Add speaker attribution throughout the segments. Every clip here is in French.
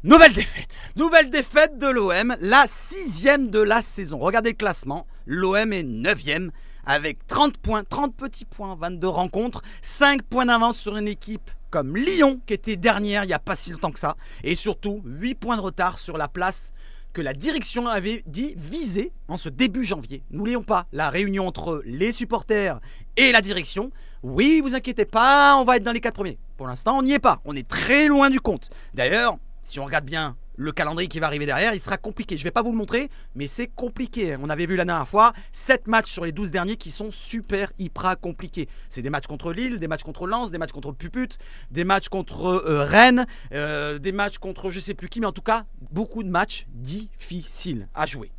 Speaker 1: Nouvelle défaite de l'OM, la 6e de la saison. Regardez le classement, l'OM est 9e avec 30 points, 30 petits points, 22 rencontres, 5 points d'avance sur une équipe comme Lyon qui était dernière il n'y a pas si longtemps que ça. Et surtout 8 points de retard sur la place que la direction avait dit viser en ce début janvier. N'oublions pas la réunion entre les supporters et la direction. Oui, vous inquiétez pas, on va être dans les 4 premiers. Pour l'instant, on n'y est pas, on est très loin du compte. D'ailleurs, si on regarde bien le calendrier qui va arriver derrière, il sera compliqué. Je ne vais pas vous le montrer, mais c'est compliqué. On avait vu la dernière fois 7 matchs sur les 12 derniers qui sont super hyper compliqués. C'est des matchs contre Lille, des matchs contre Lens, des matchs contre Puput, des matchs contre Rennes, des matchs contre je sais plus qui, mais en tout cas, beaucoup de matchs difficiles à jouer.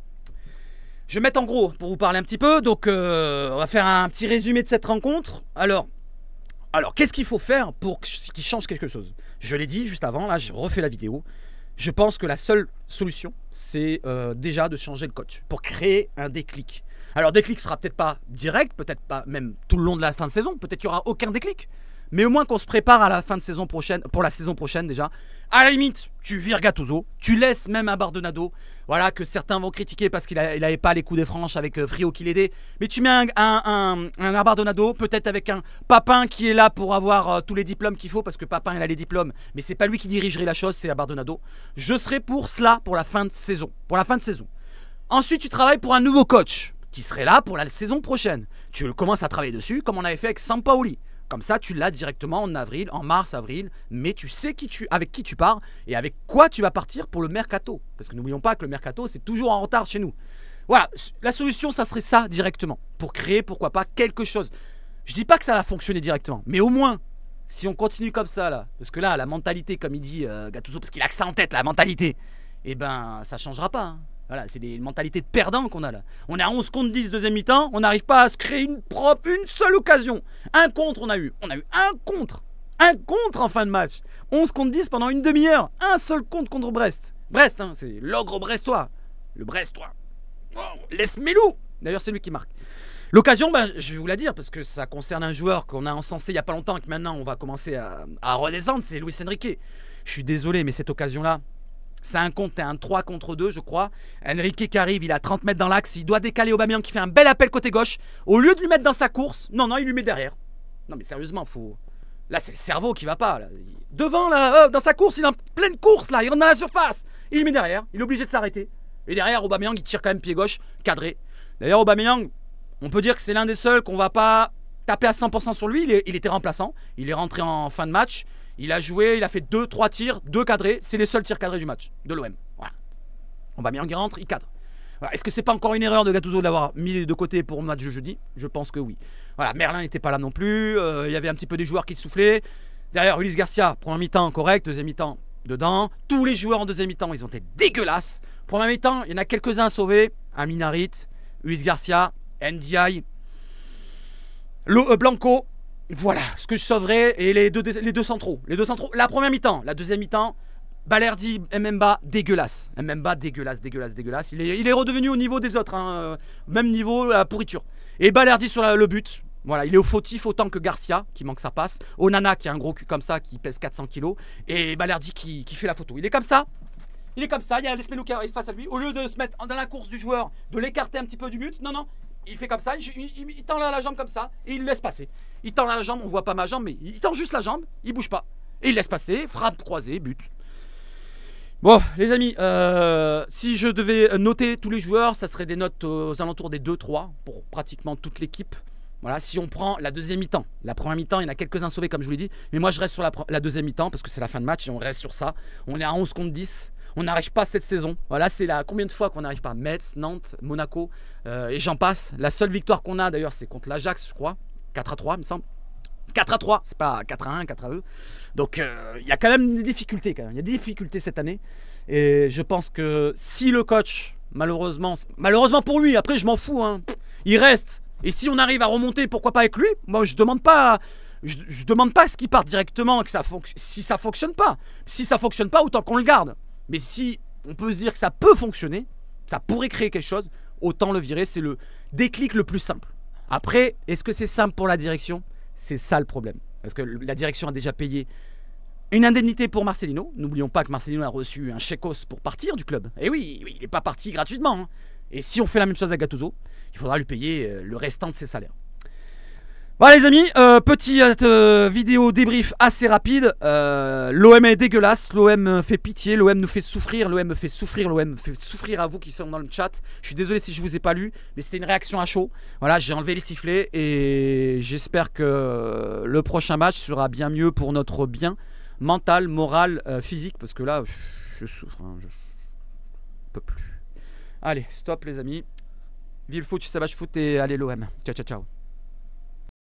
Speaker 1: Je vais mettre en gros pour vous parler un petit peu. Donc, on va faire un petit résumé de cette rencontre. Alors qu'est-ce qu'il faut faire pour qu'il change quelque chose? Je l'ai dit juste avant, là, je refais la vidéo. Je pense que la seule solution, c'est déjà de changer le coach pour créer un déclic. Alors, déclic sera peut-être pas direct, peut-être pas même tout le long de la fin de saison, peut-être qu'il n'y aura aucun déclic. Mais au moins qu'on se prépare à la fin de saison prochaine, pour la saison prochaine déjà. À la limite, tu vires Gattuso, tu laisses même un Bardonado, voilà, que certains vont critiquer parce qu'il n'avait pas les coups des franches avec Frio qui l'aidait. Mais tu mets un Bardonado, peut-être avec un Papin qui est là pour avoir tous les diplômes qu'il faut, parce que Papin il a les diplômes, mais c'est pas lui qui dirigerait la chose, c'est Bardonado. Je serai pour cela pour la fin de saison. Ensuite, tu travailles pour un nouveau coach qui serait là pour la saison prochaine. Tu commences à travailler dessus, comme on avait fait avec Sampaoli. Comme ça, tu l'as directement en avril, en mars, avril, mais tu sais avec qui tu pars et avec quoi tu vas partir pour le mercato. Parce que n'oublions pas que le mercato, c'est toujours en retard chez nous. Voilà, la solution, ça serait ça directement, pour créer, pourquoi pas, quelque chose. Je dis pas que ça va fonctionner directement, mais au moins, si on continue comme ça, là, parce que là, la mentalité, comme il dit Gattuso, parce qu'il a que ça en tête, la mentalité, eh ben, ça changera pas, hein. Voilà, c'est des mentalités de perdants qu'on a là. On est à 11 contre 10 deuxième mi-temps, on n'arrive pas à se créer une seule occasion. Un contre on a eu un contre en fin de match. 11 contre 10 pendant une demi-heure, un seul contre Brest. Brest, hein, c'est l'ogre brestois. Le brestois. Oh, laisse Mélou. D'ailleurs, c'est lui qui marque. L'occasion, ben, je vais vous la dire, parce que ça concerne un joueur qu'on a encensé il n'y a pas longtemps et que maintenant on va commencer à redescendre, c'est Luis Enrique. Je suis désolé, mais cette occasion-là, c'est un compte, un 3 contre 2 je crois. Enrique qui arrive, il a 30 mètres dans l'axe, il doit décaler Aubameyang qui fait un bel appel côté gauche. Au lieu de lui mettre dans sa course, non, il lui met derrière. Non mais sérieusement, faut... Là c'est le cerveau qui va pas. Là. Devant, là, dans sa course, il est en pleine course là, il rentre dans la surface. Il lui met derrière, il est obligé de s'arrêter. Et derrière, Aubameyang, il tire quand même pied gauche, cadré. D'ailleurs, Aubameyang, on peut dire que c'est l'un des seuls qu'on va pas taper à 100% sur lui. Il était remplaçant, il est rentré en fin de match. Il a joué, il a fait 2-3 tirs, 2 cadrés. C'est les seuls tirs cadrés du match de l'OM. Voilà. Aubameyang rentre, il cadre. Voilà. Est-ce que c'est pas encore une erreur de Gattuso de l'avoir mis de côté pour le match de jeudi? Je pense que oui. Voilà, Merlin n'était pas là non plus. Il y avait un petit peu des joueurs qui soufflaient. Derrière, Ulysse Garcia, première mi-temps correct, deuxième mi-temps dedans. Tous les joueurs en deuxième mi-temps, ils ont été dégueulasses. Première mi-temps, il y en a quelques-uns à sauver. Aminarit, Ulysse Garcia, Ndiaye, Blanco. Voilà ce que je sauverais. Et les deux centraux. La première mi-temps. La deuxième mi-temps, Balerdi, Mbemba, dégueulasse. Mbemba, dégueulasse. Il est redevenu au niveau des autres. Hein, même niveau, la pourriture. Et Balerdi sur le but. Voilà, il est au fautif autant que Garcia, qui manque sa passe. Onana, qui a un gros cul comme ça, qui pèse 400 kilos. Et Balerdi qui fait la photo. Il est comme ça. Il y a Lesmelou qui arrive face à lui. Au lieu de se mettre dans la course du joueur, de l'écarter un petit peu du but, non. Il fait comme ça, il tend la jambe comme ça et il laisse passer. Il tend la jambe, on voit pas ma jambe, mais il tend juste la jambe, il bouge pas. Et il laisse passer, frappe croisée, but. Bon, les amis, si je devais noter tous les joueurs, ça serait des notes aux alentours des 2-3 pour pratiquement toute l'équipe. Voilà, si on prend la deuxième mi-temps. La première mi-temps, il y en a quelques-uns sauvés, comme je vous l'ai dit. Mais moi, je reste sur la deuxième mi-temps parce que c'est la fin de match et on reste sur ça. On est à 11 contre 10. On n'arrive pas cette saison. Voilà, c'est la combien de fois qu'on n'arrive pas? Metz, Nantes, Monaco et j'en passe. La seule victoire qu'on a d'ailleurs, c'est contre l'Ajax, je crois. 4-3, il me semble. 4-3, c'est pas 4-1, 4-2. Donc il y a quand même des difficultés. Il y a des difficultés cette année. Et je pense que si le coach, malheureusement pour lui, après je m'en fous, hein, il reste. Et si on arrive à remonter, pourquoi pas avec lui? Moi, je demande pas à ce qu'il parte directement, si ça fonctionne pas. Si ça fonctionne pas, autant qu'on le garde. Mais si on peut se dire que ça peut fonctionner, ça pourrait créer quelque chose, autant le virer. C'est le déclic le plus simple. Après, est-ce que c'est simple pour la direction? C'est ça le problème. Parce que la direction a déjà payé Une indemnité pour Marcelino. N'oublions pas que Marcelino a reçu un chèque-os pour partir du club. Et oui, il n'est pas parti gratuitement. Hein. Et si on fait la même chose à Gattuso, il faudra lui payer le restant de ses salaires. Voilà les amis, petite vidéo débrief assez rapide. L'OM est dégueulasse, l'OM fait pitié, l'OM nous fait souffrir, l'OM me fait souffrir, l'OM fait souffrir à vous qui sont dans le chat. Je suis désolé si je vous ai pas lu, mais c'était une réaction à chaud. Voilà, j'ai enlevé les sifflets et j'espère que le prochain match sera bien mieux pour notre bien mental, moral, physique, parce que là, je souffre, hein, je peux plus. Allez, stop les amis. Vive le foot, Savage Foot et allez l'OM. Ciao, ciao, ciao.